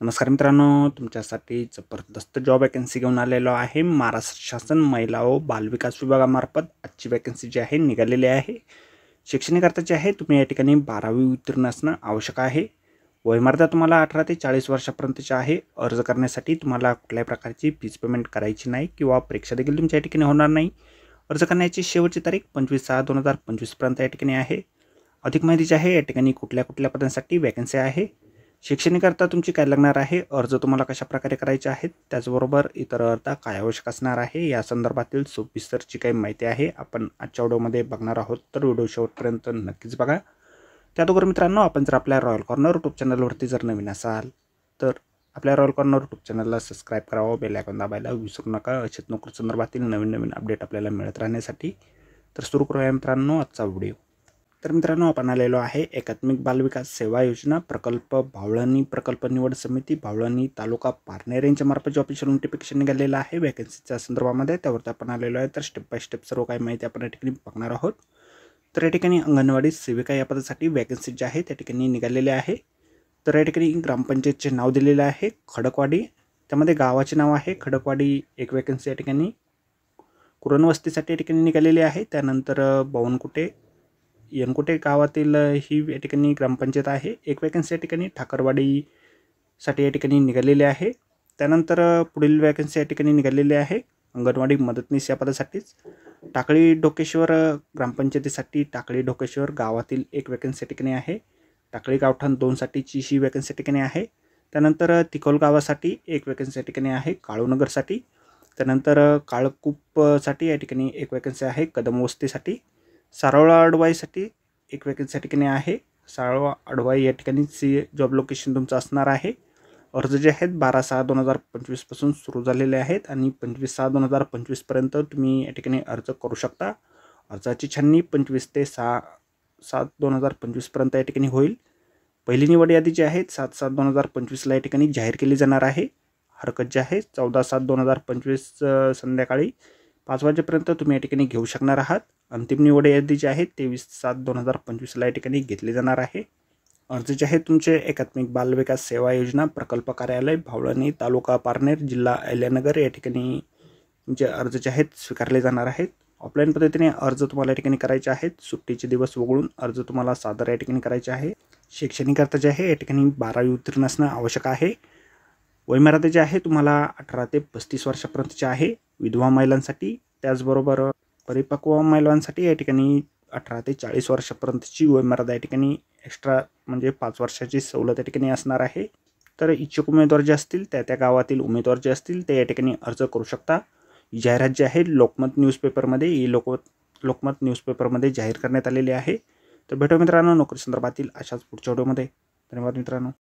नमस्कार मित्रांनो, तुमच्यासाठी जबरदस्त जॉब वॅकन्सी घेऊन आलेलो आहे. महाराष्ट्र शासन महिला व बालविकास विभागामार्फत आजची वॅकन्सी जी आहे निघालेली आहे. शैक्षणिक अर्थ आहे, तुम्ही या ठिकाणी 12वी उत्तीर्ण असणं आवश्यक आहे. वयमर्यादा तुम्हाला 18 ते 40 वर्षापर्यंतची आहे. अर्ज करण्यासाठी तुम्हाला कुठल्याही प्रकारची फीज पेमेंट करायची नाही किंवा परीक्षा देखील तुमच्या या ठिकाणी होणार नाही. अर्ज करण्याची शेवटची तारीख 25/6/2025 पर्यंत या ठिकाणी आहे. अधिक माहिती आहे या ठिकाणी कुठल्या पदांसाठी वॅकन्सी आहे, शैक्षणिक अर्थ तुमची काय लागणार आहे, अर्ज तुम्हाला कशा प्रकारे करायचे आहेत, त्याचबरोबर इतर अर्थ काय आवश्यक असणार आहे या संदर्भातील सविस्तरची काही माहिती आहे आपण आजच्या व्हिडिओमध्ये बघणार आहोत. तर व्हिडिओ शेवटपर्यंत नक्कीच बघा. त्याचबरोबर मित्रांनो, आपण जर आपल्या रॉयल कॉर्नर यूट्यूब चॅनलवरती जर नवीन असाल तर आपल्या रॉयल कॉर्नर यूट्यूब चॅनलला सबस्क्राईब करावं, बेल आयकॉन दाबायला विसरू नका. अशाच नोकरी संदर्भातील नवीन अपडेट आपल्याला मिळत राहण्यासाठी. तर सुरू करूया मित्रांनो आजचा व्हिडिओ. तर मित्रांनो, आपण आलेलो आहे एकात्मिक बालविकास सेवा योजना प्रकल्प भावळणी प्रकल्प निवड समिती भावळणी तालुका पारनेर यांच्यामार्फत जे ऑफिशियल नोटिफिकेशन निघालेलं आहे वॅकन्सीच्या संदर्भामध्ये, त्यावरती आपण आलेलो आहे. तर स्टेप बाय स्टेप सर्व काही माहिती आपण या ठिकाणी बघणार आहोत. तर या ठिकाणी अंगणवाडी सेविका या पदासाठी वॅकन्सी जी आहे त्या ठिकाणी निघालेली आहे. तर या ठिकाणी ग्रामपंचायतचे नाव दिलेलं आहे खडकवाडी, त्यामध्ये गावाचे नाव आहे खडकवाडी. एक वॅकन्सी या ठिकाणी कुरणवस्तीसाठी या ठिकाणी निघालेली आहे. त्यानंतर बावनकुटे यनकुटे गावातील ही या ठिकाणी ग्रामपंचायत आहे. एक वॅकन्सी या ठिकाणी ठाकरवाडीसाठी या ठिकाणी निघालेली आहे. त्यानंतर पुढील वॅकन्सी या ठिकाणी निघालेली आहे अंगणवाडी मदतनीस या पदासाठीच. टाकळी ढोकेश्वर ग्रामपंचायतीसाठी टाकळी ढोकेश्वर गावातील एक वॅकन्सी या ठिकाणी आहे. टाकळी गावठाण 2साठीची ही वॅकन्सी या ठिकाणी आहे. त्यानंतर तिकोल गावासाठी एक वॅकन्सी या ठिकाणी आहे काळूनगरसाठी. त्यानंतर काळकूपसाठी या ठिकाणी एक वॅकन्सी आहे कदमवस्तीसाठी. सारोळा अडवाईसाठी एक वॅकन्सी या ठिकाणी आहे. सारोळा अडवाई या ठिकाणी जॉब लोकेशन तुमचं असणार आहे. अर्ज जे आहेत 12/6/2025 पासून सुरू झालेले आहेत आणि 25/6/2025 पर्यंत तुम्ही या ठिकाणी अर्ज करू शकता. अर्जाची छाननी 25 ते 6/7/2025 पर्यंत या ठिकाणी होईल. पहिली निवड यादी जी आहे 7/7/2025 ला या ठिकाणी जाहीर केली जाणार आहे. हरकत जी आहे 14/7/2025 संध्याकाळी 5 वाजेपर्यंत तुम्ही या ठिकाणी घेऊ शकणार आहात. अंतिम निवड यादी जी आहे 23/7/2025 ला या ठिकाणी घेतली जाणार आहे. अर्ज जे आहे तुमचे एकात्मिक बालविकास सेवा योजना प्रकल्प कार्यालय भावळणी तालुका पारनेर जिल्हा अहिल्यानगर या ठिकाणी तुमचे अर्ज जे आहेत स्वीकारले जाणार आहेत. ऑफलाईन पद्धतीने अर्ज तुम्हाला या ठिकाणी करायचे आहेत. सुट्टीचे दिवस वगळून अर्ज तुम्हाला सादर या ठिकाणी करायचे आहे. शैक्षणिक अर्थ जे आहे या ठिकाणी 12वी उत्तीर्ण असणं आवश्यक आहे. वयमर्यादा जे आहे तुम्हाला 18 ते 35 वर्षापर्यंतचे आहे विधवा महिलांसाठी. त्याचबरोबर परिपक्व महिलांसाठी या ठिकाणी 18 ते 40 वर्षापर्यंतची वयमर्यादा या ठिकाणी एक्स्ट्रा म्हणजे 5 वर्षाची सवलत या ठिकाणी असणार आहे. तर इच्छुक उमेदवार जे असतील त्या गावातील उमेदवार जे असतील ते या ठिकाणी अर्ज करू शकता. ही जाहिरात जी आहे लोकमत न्यूजपेपरमध्ये लोकमत न्यूजपेपरमध्ये जाहीर करण्यात आलेली आहे. तर भेटू मित्रांनो नोकरी संदर्भातील अशाच पुढच्या व्हिडिओमध्ये. धन्यवाद मित्रांनो.